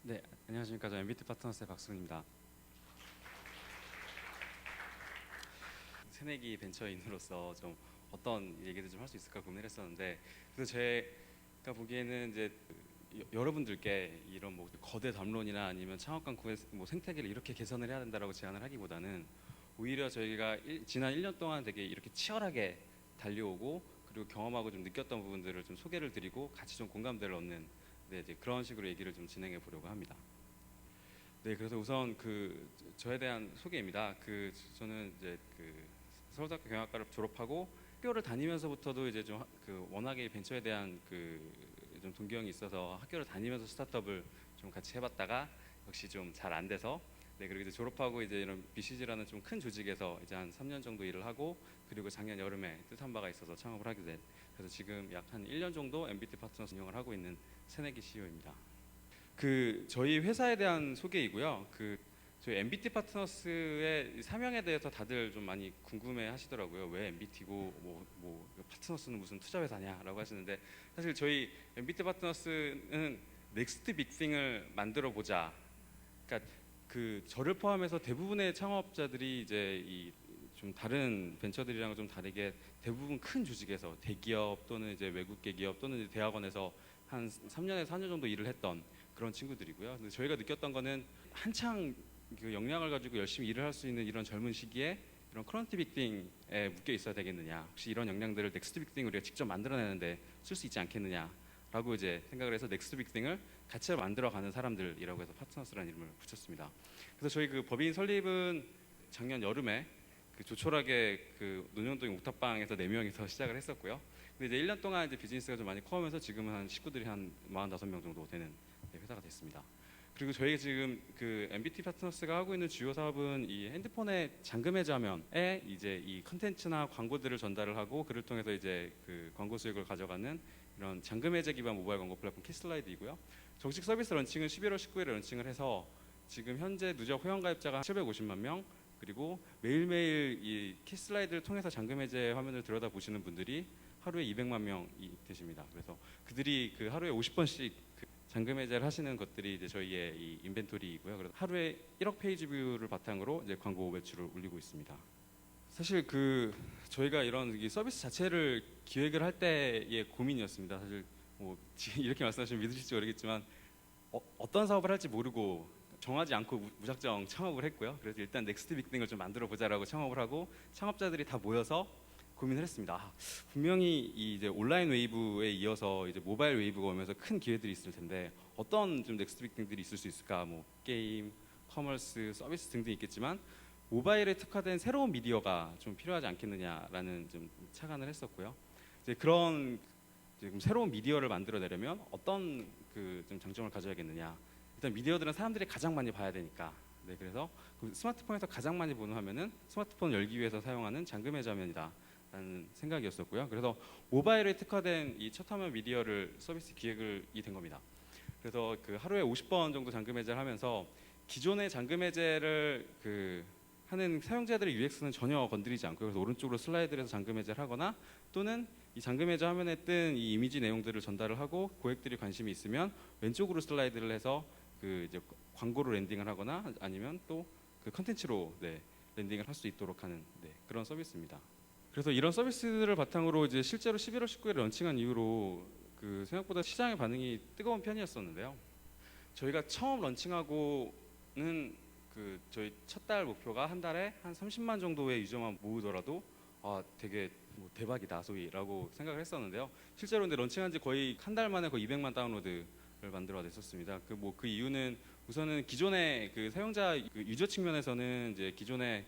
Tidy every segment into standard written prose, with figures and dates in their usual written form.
네, 안녕하십니까. 저 MBT 파트너스의 박승훈입니다. 새내기 벤처인으로서 좀 어떤 얘기를 좀 할 수 있을까 고민을 했었는데, 그래서 제가 보기에는 이제 여러분들께 이런 뭐 거대 담론이나 아니면 창업 강국의 뭐 생태계를 이렇게 개선을 해야 된다라고 제안을 하기보다는 오히려 저희가 지난 1년 동안 되게 이렇게 치열하게 달려오고 그리고 경험하고 좀 느꼈던 부분들을 좀 소개를 드리고 같이 좀 공감대를 얻는, 네, 이제 그런 식으로 얘기를 좀 진행해 보려고 합니다. 네, 그래서 우선 저에 대한 소개입니다. 저는 이제 서울대학교 경영학과를 졸업하고 학교를 다니면서부터도 이제 워낙에 벤처에 대한 좀 동경이 있어서 학교를 다니면서 스타트업을 좀 같이 해봤다가 역시 좀 잘 안 돼서, 네, 그리고 이제 졸업하고 이제 이런 BCG라는 좀 큰 조직에서 이제 한 3년 정도 일을 하고, 그리고 작년 여름에 뜻한 바가 있어서 창업을 하게 된, 그래서 지금 약 한 1년 정도 MBT 파트너스 운영을 하고 있는 새내기 CEO입니다. 저희 회사에 대한 소개이고요. 저희 MBT 파트너스의 사명에 대해서 다들 좀 많이 궁금해 하시더라고요. 왜 MBT고 파트너스는 무슨 투자 회사냐라고 하시는데, 사실 저희 MBT 파트너스는 넥스트 빅띵을 만들어 보자. 그러니까 저를 포함해서 대부분의 창업자들이 이제 이 좀 다른 벤처들이랑 좀 다르게 대부분 큰 조직에서 대기업 또는 이제 외국계 기업 또는 이제 대학원에서 한 3년에서 4년 정도 일을 했던 그런 친구들이고요. 근데 저희가 느꼈던 거는 한창 역량을 가지고 열심히 일을 할 수 있는 이런 젊은 시기에 이런 커런트 빅띵에 묶여 있어야 되겠느냐, 혹시 이런 역량들을 넥스트 빅띵 우리가 직접 만들어내는데 쓸 수 있지 않겠느냐라고 이제 생각을 해서 넥스트 빅띵을 같이 만들어가는 사람들이라고 해서 파트너스라는 이름을 붙였습니다. 그래서 저희 법인 설립은 작년 여름에 조촐하게 논현동의 옥탑방에서 4명이서 시작을 했었고요. 근데 이제 1년 동안 이제 비즈니스가 좀 많이 커오면서 지금은 한 식구들이 한 45명 정도 되는, 네, 회사가 됐습니다. 그리고 저희 지금 MBT 파트너스가 하고 있는 주요 사업은 이 핸드폰의 잠금 해제화면에 이제 이 컨텐츠나 광고들을 전달을 하고 그를 통해서 이제 광고 수익을 가져가는 이런 잠금 해제 기반 모바일 광고 플랫폼 키슬라이드이고요. 정식 서비스 런칭은 11월 19일에 런칭을 해서 지금 현재 누적 회원 가입자가 750만 명, 그리고 매일매일 이 키슬라이드를 통해서 잠금 해제 화면을 들여다 보시는 분들이 하루에 200만 명이 되십니다. 그래서 그들이 하루에 50번씩 잠금 해제를 하시는 것들이 이제 저희의 이 인벤토리이고요. 그래서 하루에 1억 페이지 뷰를 바탕으로 이제 광고 매출을 올리고 있습니다. 사실 저희가 이런 이 서비스 자체를 기획을 할 때의 고민이었습니다. 사실 뭐 이렇게 말씀하시면 믿으실지 모르겠지만 어떤 사업을 할지 모르고 정하지 않고 무작정 창업을 했고요. 그래서 일단 넥스트 빅띵을 좀 만들어 보자라고 창업을 하고 창업자들이 다 모여서 고민을 했습니다. 분명히 이제 온라인 웨이브에 이어서 이제 모바일 웨이브가 오면서 큰 기회들이 있을 텐데 어떤 좀 넥스트 빅띵들이 있을 수 있을까? 뭐 게임, 커머스, 서비스 등등 있겠지만 모바일에 특화된 새로운 미디어가 좀 필요하지 않겠느냐라는 좀 착안을 했었고요. 이제 그런 지금 새로운 미디어를 만들어내려면 어떤 좀 장점을 가져야겠느냐. 일단 미디어들은 사람들이 가장 많이 봐야 되니까. 네, 그래서 스마트폰에서 가장 많이 보는 화면은 스마트폰을 열기 위해서 사용하는 잠금 해제 화면이다 라는 생각이었었고요. 그래서 모바일에 특화된 이 첫 화면 미디어를 서비스 기획이 된 겁니다. 그래서 하루에 50번 정도 잠금 해제를 하면서 기존의 잠금 해제를 하는 사용자들의 UX는 전혀 건드리지 않고요. 그래서 오른쪽으로 슬라이드를 해서 잠금 해제를 하거나 또는 이 잠금 해제 화면에 뜬 이 이미지 내용들을 전달을 하고 고객들이 관심이 있으면 왼쪽으로 슬라이드를 해서 이제 광고로 랜딩을 하거나 아니면 또 컨텐츠로, 네, 랜딩을 할 수 있도록 하는, 네, 그런 서비스입니다. 그래서 이런 서비스를 바탕으로 이제 실제로 11월 19일에 런칭한 이후로 생각보다 시장의 반응이 뜨거운 편이었었는데요. 저희가 처음 런칭하고는 저희 첫 달 목표가 한 달에 한 30만 정도의 유저만 모으더라도 되게 뭐 대박이다 소위라고 생각을 했었는데요. 실제로 근데 런칭한 지 거의 한 달 만에 거의 200만 다운로드를 만들어냈었습니다. 그 이유는 우선은 기존의 사용자 유저 측면에서는 이제 기존의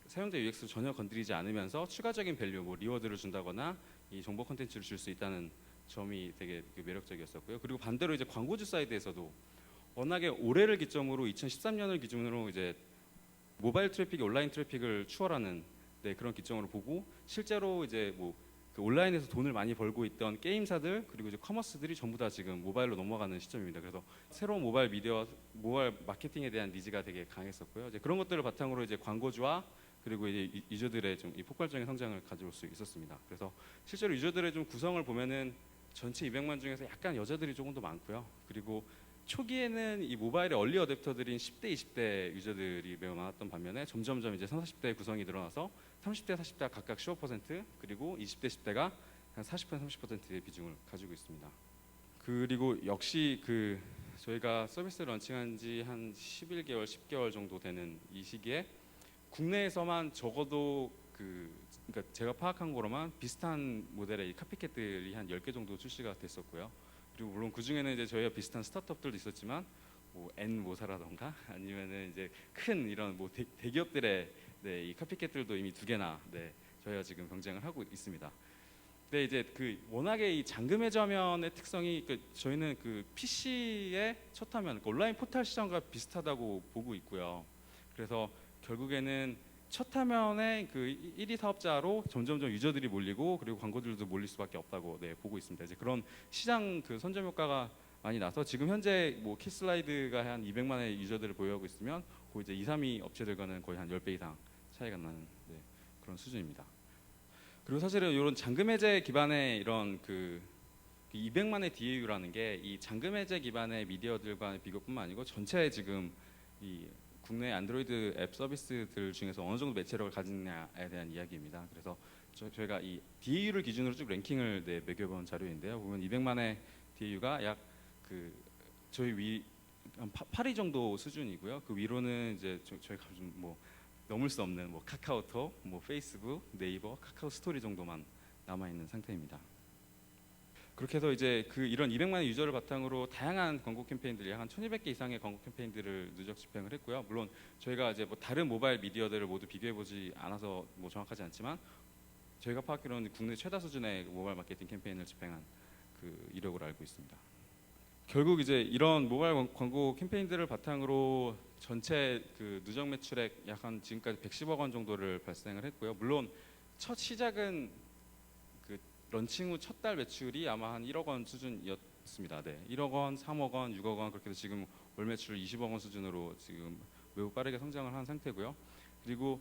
사용자 UX를 전혀 건드리지 않으면서 추가적인 밸류, 뭐 리워드를 준다거나 이 정보 콘텐츠를 줄 수 있다는 점이 되게 매력적이었었고요. 그리고 반대로 이제 광고주 사이드에서도 워낙에 올해를 기점으로 2013년을 기준으로 이제 모바일 트래픽이 온라인 트래픽을 추월하는, 네, 그런 기점으로 보고 실제로 이제 온라인에서 돈을 많이 벌고 있던 게임사들 그리고 이제 커머스들이 전부 다 지금 모바일로 넘어가는 시점입니다. 그래서 새로운 모바일 미디어, 모바일 마케팅에 대한 니즈가 되게 강했었고요. 이제 그런 것들을 바탕으로 이제 광고주와 그리고 이제 유저들의 좀 이 폭발적인 성장을 가져올 수 있었습니다. 그래서 실제로 유저들의 좀 구성을 보면은 전체 200만 중에서 약간 여자들이 조금 더 많고요. 그리고 초기에는 이 모바일의 얼리 어댑터들인 10대, 20대 유저들이 매우 많았던 반면에 점점점 이제 30, 40대 구성이 늘어나서 30대, 40대가 각각 15% 그리고 20대, 10대가 한 40%, 30%의 비중을 가지고 있습니다. 그리고 역시 저희가 서비스 런칭한 지 한 11개월, 10개월 정도 되는 이 시기에 국내에서만 적어도 그러니까 제가 파악한 거로만 비슷한 모델의 이 카피캣들이 한 10개 정도 출시가 됐었고요. 그리고 물론 그 중에는 이제 저희와 비슷한 스타트업들도 있었지만 뭐 N모사라던가 아니면은 이제 큰 이런 뭐 대기업들의 네, 이 카피캣들도 이미 2개나 네, 저희가 지금 경쟁을 하고 있습니다. 근데 이제 워낙에 이 잠금의 저면의 특성이 저희는 PC의 첫 화면, 온라인 포털 시장과 비슷하다고 보고 있고요. 그래서 결국에는 첫 화면에 1위 사업자로 점점점 유저들이 몰리고 그리고 광고들도 몰릴 수밖에 없다고 네, 보고 있습니다. 이제 그런 시장 선점 효과가 많이 나서 지금 현재 뭐 키슬라이드가 한 200만의 유저들을 보유하고 있으면 그 이제 2, 3위 업체들과는 거의 한 10배 이상 차이가 나는 네, 그런 수준입니다. 그리고 사실은 이런 잠금 해제 기반의 이런 200만의 DAU라는 게 이 잠금 해제 기반의 미디어들과의 비교뿐만 아니고 전체 지금 이 국내 안드로이드 앱 서비스들 중에서 어느 정도 매체력을 가지느냐에 대한 이야기입니다. 그래서 저희가 이 DAU를 기준으로 쭉 랭킹을 네, 매겨본 자료인데요. 보면 200만의 DAU가 약 저희 위 한 8위 정도 수준이고요. 그 위로는 이제 저희가 좀 뭐 넘을 수 없는 뭐 카카오톡, 뭐 페이스북, 네이버, 카카오 스토리 정도만 남아 있는 상태입니다. 그렇게 해서 이제 이런 200만의 유저를 바탕으로 다양한 광고 캠페인들이 한 1,200개 이상의 광고 캠페인들을 누적 집행을 했고요. 물론 저희가 이제 뭐 다른 모바일 미디어들을 모두 비교해 보지 않아서 뭐 정확하지 않지만 저희가 파악하기로는 국내 최다 수준의 모바일 마케팅 캠페인을 집행한 이력을 알고 있습니다. 결국 이제 이런 모바일 광고 캠페인들을 바탕으로 전체 누적 매출액 약 한 지금까지 110억 원 정도를 발생을 했고요. 물론 첫 시작은 런칭 후 첫 달 매출이 아마 한 1억 원 수준이었습니다. 네, 1억 원, 3억 원, 6억 원 그렇게 해서 지금 월 매출 20억 원 수준으로 지금 매우 빠르게 성장을 한 상태고요. 그리고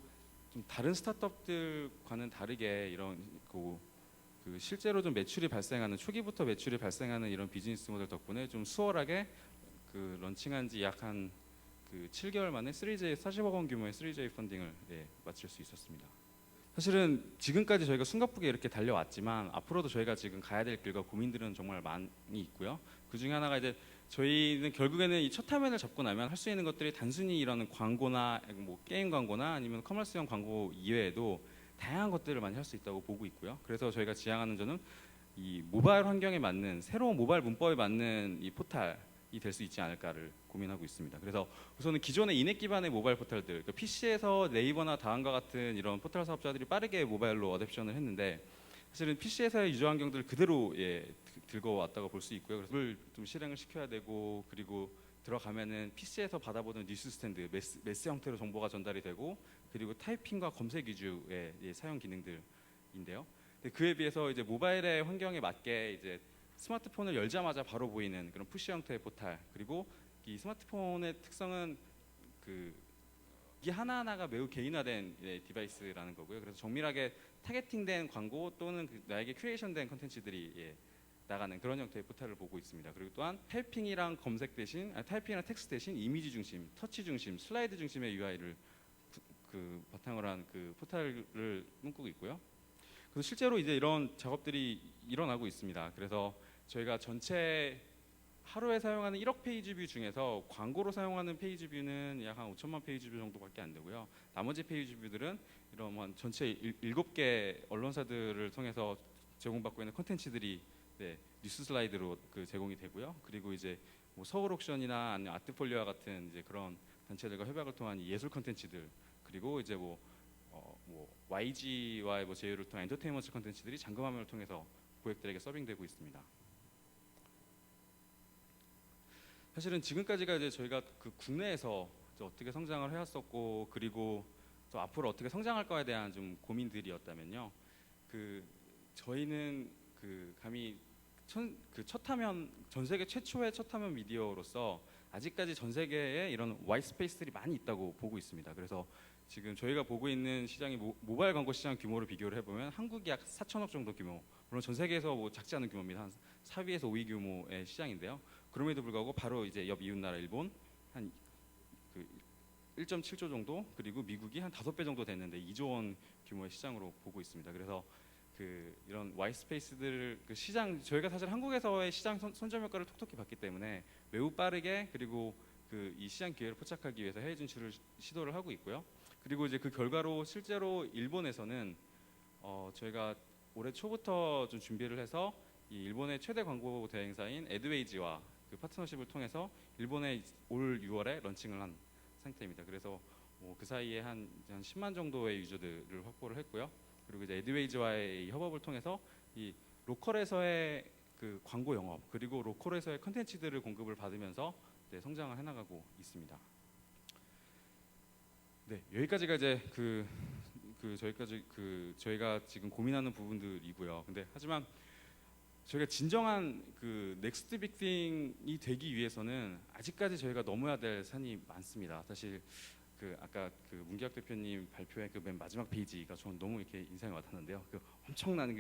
좀 다른 스타트업들과는 다르게 이런 실제로 좀 매출이 발생하는 초기부터 매출이 발생하는 이런 비즈니스 모델 덕분에 좀 수월하게 런칭한 지 약 한 7개월 만에 3J 40억 원 규모의 3J 펀딩을 네, 마칠 수 있었습니다. 사실은 지금까지 저희가 숨가쁘게 이렇게 달려왔지만 앞으로도 저희가 지금 가야 될 길과 고민들은 정말 많이 있고요. 그 중에 하나가 이제 저희는 결국에는 이 첫 화면을 잡고 나면 할 수 있는 것들이 단순히 이런 광고나 뭐 게임 광고나 아니면 커머스형 광고 이외에도 다양한 것들을 많이 할 수 있다고 보고 있고요. 그래서 저희가 지향하는 점은 이 모바일 환경에 맞는 새로운 모바일 문법에 맞는 이 포탈이 될 수 있지 않을까를 고민하고 있습니다. 그래서 우선은 기존의 인앱 기반의 모바일 포털들, 그러니까 PC에서 네이버나 다음과 같은 이런 포털 사업자들이 빠르게 모바일로 어댑션을 했는데 사실은 PC에서의 유저 환경들을 그대로 들고 왔다고 볼 수 있고요. 그래서 그걸 좀 실행을 시켜야 되고 그리고 들어가면은 PC에서 받아보는 뉴스 스탠드, 메스 형태로 정보가 전달이 되고 그리고 타이핑과 검색 위주의 사용 기능들인데요. 그에 비해서 이제 모바일의 환경에 맞게 이제 스마트폰을 열자마자 바로 보이는 그런 푸시 형태의 포탈 그리고 이 스마트폰의 특성은 이 하나하나가 매우 개인화된 디바이스라는 거고요. 그래서 정밀하게 타겟팅된 광고 또는 나에게 큐레이션된 컨텐츠들이 나가는 그런 형태의 포탈을 보고 있습니다. 그리고 또한 타이핑이랑 검색 대신 타이핑이랑 텍스트 대신 이미지 중심, 터치 중심, 슬라이드 중심의 UI를 바탕으로 한 포탈을 꿈꾸고 있고요. 그래서 실제로 이제 이런 작업들이 일어나고 있습니다. 그래서 저희가 전체 하루에 사용하는 1억 페이지 뷰 중에서 광고로 사용하는 페이지 뷰는 약 한 5천만 페이지 뷰 정도밖에 안 되고요. 나머지 페이지 뷰들은 이런 전체 7개 언론사들을 통해서 제공받고 있는 콘텐츠들이 뉴스 슬라이드로 제공이 되고요. 그리고 이제 뭐 서울 옥션이나 아니면 아트폴리오와 같은 이제 그런 단체들과 협약을 통한 예술 콘텐츠들 그리고 이제 뭐 YG와의 제휴를 통한 엔터테인먼트 콘텐츠들이 잠금 화면을 통해서 고객들에게 서빙되고 있습니다. 사실은 지금까지가 이제 저희가 국내에서 어떻게 성장을 해왔었고 그리고 또 앞으로 어떻게 성장할 거에 대한 좀 고민들이었다면요. 저희는 감히 첫 화면 전 세계 최초의 첫 화면 미디어로서 아직까지 전 세계에 이런 와이트 스페이스들이 많이 있다고 보고 있습니다. 그래서 지금 저희가 보고 있는 시장이 모바일 광고 시장 규모를 비교를 해보면 한국이 약 4천억 정도 규모, 물론 전 세계에서 뭐 작지 않은 규모입니다. 한 4위에서 5위 규모의 시장인데요. 그럼에도 불구하고 바로 이제 옆 이웃 나라 일본 한 그 1.7조 정도, 그리고 미국이 한 5배 정도 됐는데 2조 원 규모의 시장으로 보고 있습니다. 그래서 이런 와이스페이스들 시장, 저희가 사실 한국에서의 시장 선점 효과를 톡톡히 봤기 때문에 매우 빠르게, 그리고 이 시장 기회를 포착하기 위해서 해외 진출을 시도를 하고 있고요. 그리고 이제 그 결과로 실제로 일본에서는 저희가 올해 초부터 좀 준비를 해서 이 일본의 최대 광고 대행사인 에드웨이지와 그 파트너십을 통해서 일본에 올 6월에 런칭을 한 상태입니다. 그래서 그 사이에 한 10만 정도의 유저들을 확보를 했고요. 그리고 이제 에드웨이즈와의 이 협업을 통해서 이 로컬에서의 그 광고 영업, 그리고 로컬에서의 컨텐츠들을 공급을 받으면서 네, 성장을 해나가고 있습니다. 네, 여기까지가 이제 저희가 지금 고민하는 부분들이고요. 근데 하지만 저희가 진정한 넥스트 빅띵이 되기 위해서는 아직까지 저희가 넘어야 될 산이 많습니다. 사실 아까 문기학 대표님 발표의 맨 마지막 페이지가 저는 너무 이렇게 인상이 와닿는데요. 엄청난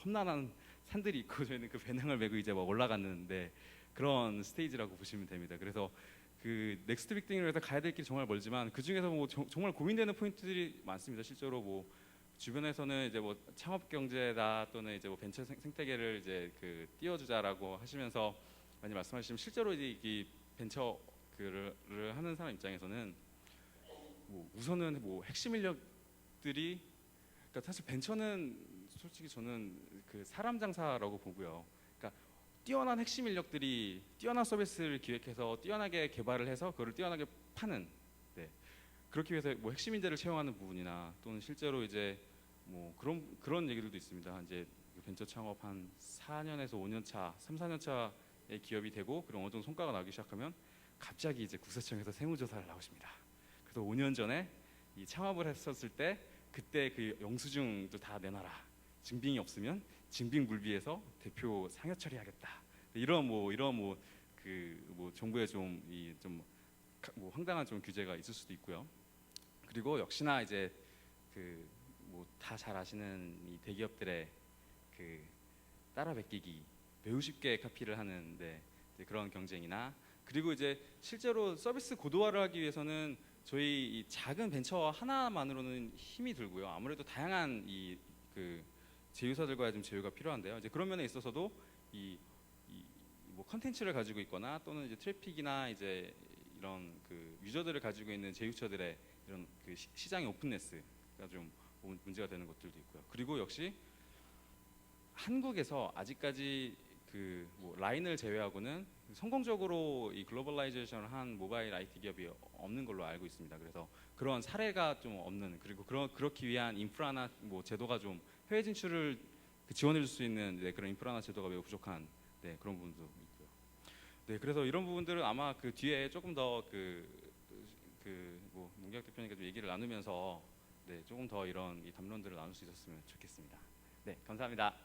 험난한 산들이 있고 저희는 배낭을 메고 이제 막 올라갔는데 그런 스테이지라고 보시면 됩니다. 그래서 넥스트 빅띵을 위해서 가야 될 길이 정말 멀지만 그 중에서 정말 고민되는 포인트들이 많습니다. 실제로 주변에서는 이제 창업 경제다, 또는 이제 벤처 생태계를 이제 띄워주자라고 하시면서 많이 말씀하시지만, 실제로 이제 이 벤처를 하는 사람 입장에서는 우선은 핵심 인력들이, 그러니까 사실 벤처는 솔직히 저는 사람 장사라고 보고요. 그러니까 뛰어난 핵심 인력들이 뛰어난 서비스를 기획해서 뛰어나게 개발을 해서 그걸 뛰어나게 파는, 네. 그렇기 위해서 핵심 인재를 채용하는 부분이나, 또는 실제로 이제 그런 얘기들도 있습니다. 이제 벤처 창업 한 4년에서 5년 차, 3, 4년 차의 기업이 되고 그런 어느 정도 성과가 나기 시작하면 갑자기 이제 국세청에서 세무조사를 나오십니다. 그래서 5년 전에 이 창업을 했었을 때 그때 영수증도 다 내놔라. 증빙이 없으면 증빙불비해서 대표 상여 처리하겠다. 이런 정부의 좀 황당한 좀 규제가 있을 수도 있고요. 그리고 역시나 이제 다 잘 아시는 이 대기업들의 따라 베끼기, 매우 쉽게 카피를 하는데 그런 경쟁이나, 그리고 이제 실제로 서비스 고도화를 하기 위해서는 저희 이 작은 벤처 하나만으로는 힘이 들고요. 아무래도 다양한 제휴사들과의 좀 제휴가 필요한데요. 이제 그런 면에 있어서도 컨텐츠를 가지고 있거나, 또는 이제 트래픽이나 이제 이런 유저들을 가지고 있는 제휴처들의 이런 시장의 오픈네스가 좀 문제가 되는 것들도 있고요. 그리고 역시 한국에서 아직까지 라인을 제외하고는 성공적으로 이 글로벌라이제이션을 한 모바일 IT 기업이 없는 걸로 알고 있습니다. 그래서 그런 사례가 좀 없는, 그리고 그렇기 위한 인프라나 제도가 좀 해외 진출을 지원해 줄 수 있는 그런 인프라나 제도가 매우 부족한 그런 부분도 있고요. 네, 그래서 이런 부분들은 아마 뒤에 조금 더 문기학 대표님과 좀 얘기를 나누면서 조금 더 이런 이 담론들을 나눌 수 있었으면 좋겠습니다. 네, 감사합니다.